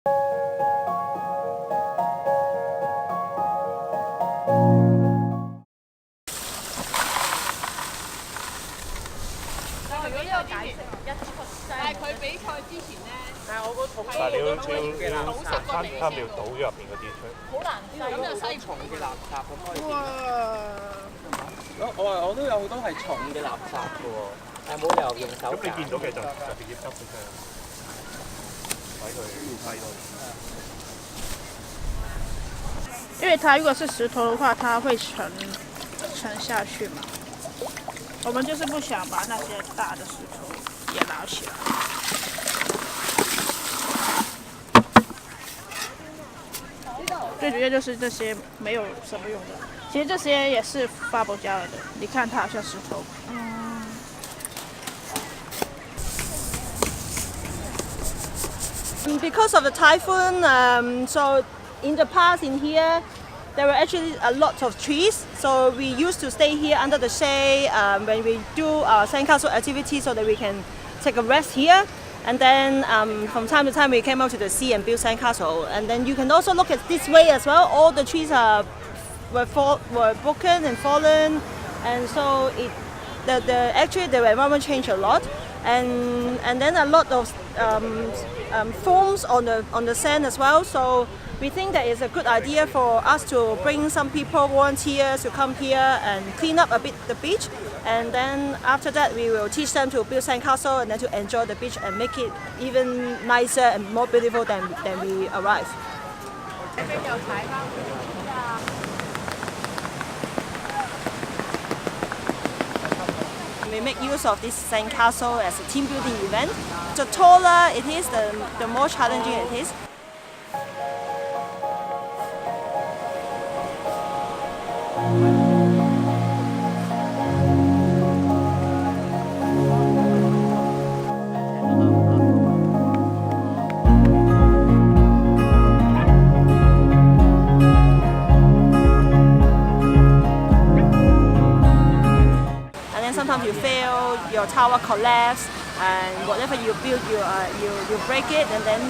如果呢個解釋一出聲，但係佢比賽之前咧，但係我個桶但係你要倒濕個地要倒咗入邊嗰啲出。好難擠，咁就西重嘅垃圾咁可以點？我都有好多係重嘅垃圾嘅喎，但係冇理由用手咁你見到嘅就直接執佢出嚟，睇佢低多啲。因为它如果是石头的话，它会沉下去嘛。我们就是不想把那些大的石头也捞起来。最主要就是这些没有什么用的，其实这些也是发泡加了的。你看它好像石头。Because of the typhoon, so in the past in here, there were actually a lot of trees. So we used to stay here under the shade when we do our sandcastle activity, so that we can take a rest here. And then from time to time we came out to the sea and built sandcastle. And then you can also look at this way as well. All the trees were broken and fallen, and so actually the environment changed a lot. And then a lot of foams on the sand as well. So we think that it's a good idea for us to bring some people, volunteers, to come here and clean up a bit the beach. And then after that, we will teach them to build sandcastle and then to enjoy the beach and make it even nicer and more beautiful than we arrived. We make use of this sandcastle as a team building event. The taller it is, the more challenging it is. Sometimes you fail, your tower collapse, and whatever you build, you break it, and then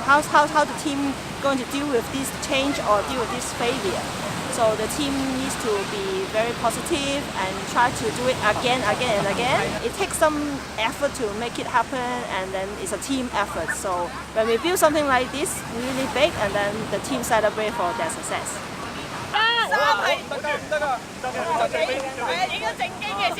how the team going to deal with this change or deal with this failure? So the team needs to be very positive and try to do it again and again. It takes some effort to make it happen, and then it's a team effort. So when we build something like this really big, and then the team celebrate for their success. 三係得㗎，影個正經嘅先。